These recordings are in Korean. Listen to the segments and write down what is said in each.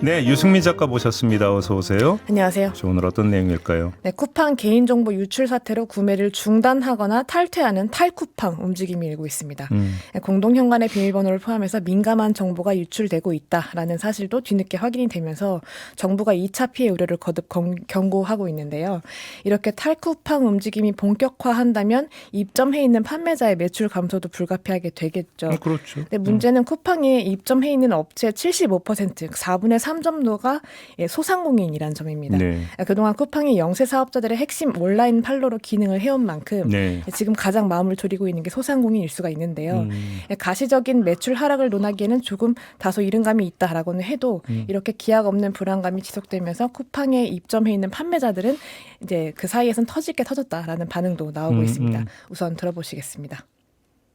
네, 유승민 작가 모셨습니다. 어서 오세요. 안녕하세요. 오늘 어떤 내용일까요? 네, 쿠팡 개인정보 유출 사태로 구매를 중단하거나 탈퇴하는 탈쿠팡 움직임이 일고 있습니다. 네, 공동현관의 비밀번호를 포함해서 민감한 정보가 유출되고 있다라는 사실도 뒤늦게 확인이 되면서 정부가 2차 피해 우려를 거듭 경고하고 있는데요. 이렇게 탈쿠팡 움직임이 본격화한다면 입점해 있는 판매자의 매출 감소도 불가피하게 되겠죠. 그렇죠. 근데 문제는 쿠팡에 입점해 있는 업체의 75%, 4분의 3 정도가 소상공인이라는 점입니다. 네. 그동안 쿠팡이 영세 사업자들의 핵심 온라인 판로로 기능을 해온 만큼 네. 지금 가장 마음을 졸이고 있는 게 소상공인일 수가 있는데요. 가시적인 매출 하락을 논하기에는 조금 다소 이른감이 있다라고는 해도 이렇게 기약 없는 불안감이 지속되면서 쿠팡에 입점해 있는 판매자들은 이제 그 사이에선 터질 게 터졌다라는 반응도 나오고 있습니다. 우선 들어보시겠습니다.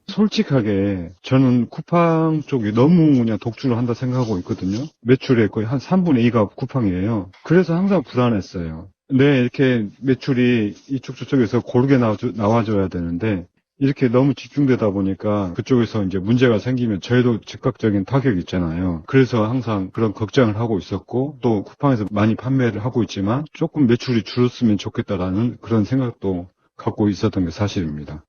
솔직하게 저는 쿠팡 쪽이 너무 그냥 독주를 한다 생각하고 있거든요. 매출의 거의 한 3분의 2가 쿠팡이에요. 그래서 항상 불안했어요. 네, 이렇게 매출이 이쪽 저쪽에서 고르게 나와줘야 되는데 이렇게 너무 집중되다 보니까 그쪽에서 이제 문제가 생기면 저희도 즉각적인 타격이 있잖아요. 그래서 항상 그런 걱정을 하고 있었고 또 쿠팡에서 많이 판매를 하고 있지만 조금 매출이 줄었으면 좋겠다라는 그런 생각도 갖고 있었던 게 사실입니다.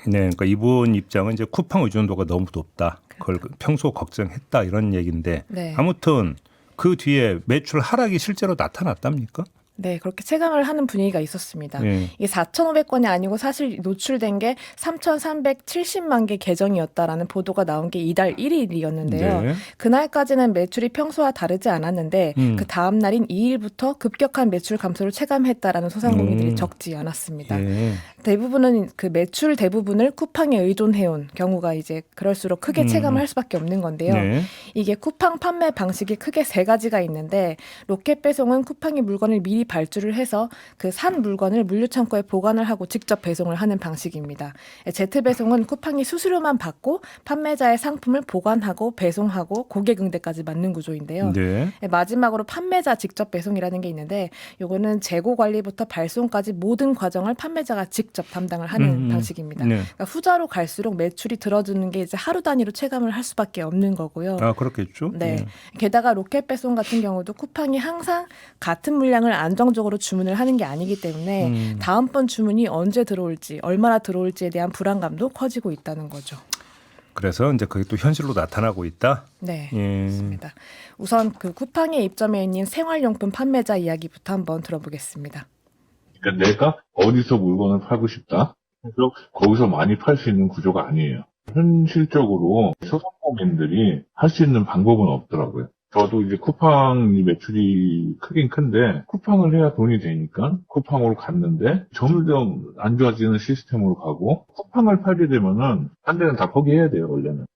네, 그러니까 이분 입장은 이제 쿠팡 의존도가 너무 높다. 그걸 평소 걱정했다 이런 얘기인데 네. 아무튼 그 뒤에 매출 하락이 실제로 나타났답니까? 네, 그렇게 체감을 하는 분위기가 있었습니다. 네. 이게 4,500건이 아니고 사실 노출된 게 3,370만 개 계정이었다라는 보도가 나온 게 이달 1일이었는데요. 네. 그날까지는 매출이 평소와 다르지 않았는데 그 다음 날인 2일부터 급격한 매출 감소를 체감했다라는 소상공인들이 적지 않았습니다. 네. 대부분은 그 매출 대부분을 쿠팡에 의존해온 경우가 이제 그럴수록 크게 체감을 할 수밖에 없는 건데요. 네. 이게 쿠팡 판매 방식이 크게 세 가지가 있는데 로켓 배송은 쿠팡이 물건을 미리 발주를 해서 그 산 물건을 물류창고에 보관을 하고 직접 배송을 하는 방식입니다. 제트 배송은 쿠팡이 수수료만 받고 판매자의 상품을 보관하고 배송하고 고객 응대까지 맞는 구조인데요. 네. 마지막으로 판매자 직접 배송이라는 게 있는데 요거는 재고 관리부터 발송까지 모든 과정을 판매자가 직접 담당을 하는 방식입니다. 네. 그러니까 후자로 갈수록 매출이 들어주는 게 이제 하루 단위로 체감을 할 수밖에 없는 거고요. 아, 그렇겠죠. 네. 게다가 로켓 배송 같은 경우도 쿠팡이 항상 같은 물량을 안정적으로 주문을 하는 게 아니기 때문에 다음번 주문이 언제 들어올지 얼마나 들어올지에 대한 불안감도 커지고 있다는 거죠. 그래서 이제 그게 또 현실로 나타나고 있다. 네, 예. 맞습니다. 우선 그 쿠팡에 입점해 있는 생활용품 판매자 이야기부터 한번 들어보겠습니다. 그러니까 내가 어디서 물건을 팔고 싶다. 그래서 거기서 많이 팔 수 있는 구조가 아니에요. 현실적으로 소상공인들이 할 수 있는 방법은 없더라고요. 저도 이제 쿠팡이 매출이 크긴 큰데 쿠팡을 해야 돈이 되니까 쿠팡으로 갔는데 점점 안 좋아지는 시스템으로 가고 쿠팡을 팔게 되면은 딴 데는 다 포기해야 돼요, 원래는.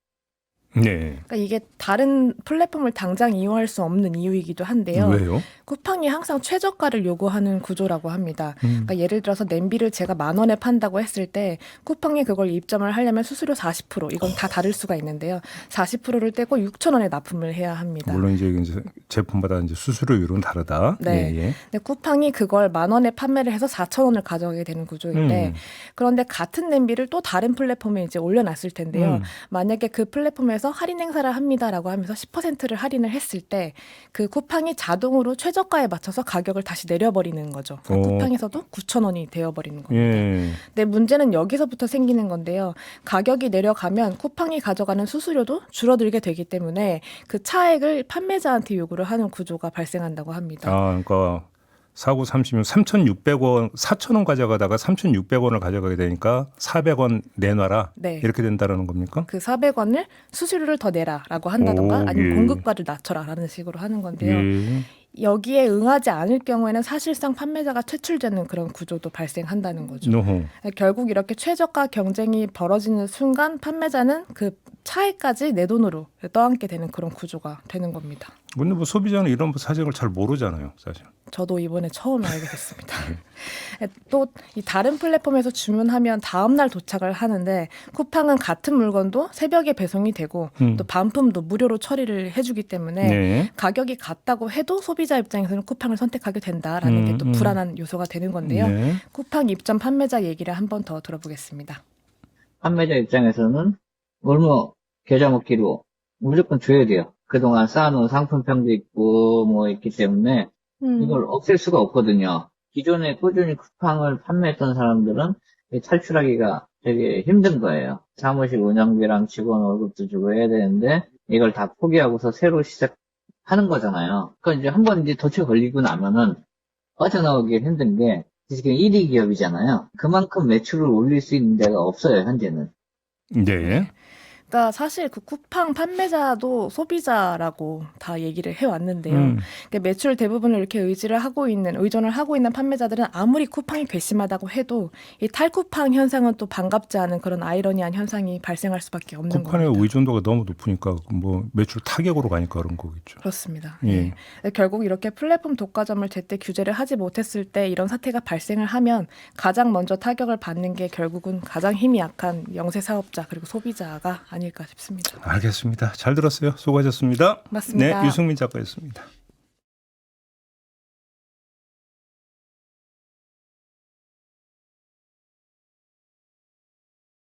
네. 그러니까 이게 다른 플랫폼을 당장 이용할 수 없는 이유이기도 한데요. 왜요? 쿠팡이 항상 최저가를 요구하는 구조라고 합니다. 그러니까 예를 들어서 냄비를 제가 10,000원에 판다고 했을 때 쿠팡에 그걸 입점을 하려면 수수료 40% 이건 다 다를 수가 있는데요. 40%를 떼고 6,000원에 납품을 해야 합니다. 물론 이제 제품마다 이제 수수료율은 다르다. 네. 예, 예. 근데 쿠팡이 그걸 10,000원에 판매를 해서 4,000원을 가져가게 되는 구조인데 그런데 같은 냄비를 또 다른 플랫폼에 이제 올려놨을 텐데요. 만약에 그 플랫폼에서 할인 행사를 합니다라고 하면서 10%를 할인을 했을 때 그 쿠팡이 자동으로 최저가에 맞춰서 가격을 다시 내려버리는 거죠. 쿠팡에서도 9,000원이 되어버리는 겁니다. 예. 근데 문제는 여기서부터 생기는 건데요. 가격이 내려가면 쿠팡이 가져가는 수수료도 줄어들게 되기 때문에 그 차액을 판매자한테 요구를 하는 구조가 발생한다고 합니다. 아, 그러니까 사고 30면 3,600원, 4,000원 가져가다가 3,600원을 가져가게 되니까 400원 내놔라. 네. 이렇게 된다라는 겁니까? 그 400원을 수수료를 더 내라라고 한다던가 오, 아니면 예. 공급가를 낮춰라라는 식으로 하는 건데요. 예. 여기에 응하지 않을 경우에는 사실상 판매자가 퇴출되는 그런 구조도 발생한다는 거죠. 노호. 결국 이렇게 최저가 경쟁이 벌어지는 순간 판매자는 그 차액까지 내 돈으로 떠안게 되는 그런 구조가 되는 겁니다. 근데 뭐 소비자는 이런 사정을 잘 모르잖아요, 사실. 저도 이번에 처음 알게 됐습니다. 또 이 다른 플랫폼에서 주문하면 다음 날 도착을 하는데 쿠팡은 같은 물건도 새벽에 배송이 되고 또 반품도 무료로 처리를 해주기 때문에 네. 가격이 같다고 해도 소비자 입장에서는 쿠팡을 선택하게 된다라는 게 또 불안한 요소가 되는 건데요. 네. 쿠팡 입점 판매자 얘기를 한 번 더 들어보겠습니다. 판매자 입장에서는 얼마 계좌 먹기로 무조건 줘야 돼요. 그동안 쌓아놓은 상품평도 있고 뭐 있기 때문에 이걸 없앨 수가 없거든요. 기존에 꾸준히 쿠팡을 판매했던 사람들은 이 탈출하기가 되게 힘든 거예요. 사무실 운영비랑 직원 월급도 주고 해야 되는데 이걸 다 포기하고서 새로 시작하는 거잖아요. 그러니까 이제 한번 이제 덫에 걸리고 나면은 빠져나오기 힘든 게 지금 1위 기업이잖아요. 그만큼 매출을 올릴 수 있는 데가 없어요, 현재는. 네. 그러니까 사실 그 쿠팡 판매자도 소비자라고 다 얘기를 해왔는데요. 그러니까 매출 대부분을 이렇게 의존을 하고 있는 판매자들은 아무리 쿠팡이 괘씸하다고 해도 이 탈쿠팡 현상은 또 반갑지 않은 그런 아이러니한 현상이 발생할 수밖에 없는 쿠팡의 겁니다. 의존도가 너무 높으니까 뭐 매출 타격으로 가니까 그런 거겠죠. 그렇습니다. 예. 결국 이렇게 플랫폼 독과점을 제때 규제를 하지 못했을 때 이런 사태가 발생을 하면 가장 먼저 타격을 받는 게 결국은 가장 힘이 약한 영세 사업자 그리고 소비자가 아닐까 싶습니다. 알겠습니다. 잘 들었어요. 수고하셨습니다. 맞습니다. 네, 유승민 작가였습니다.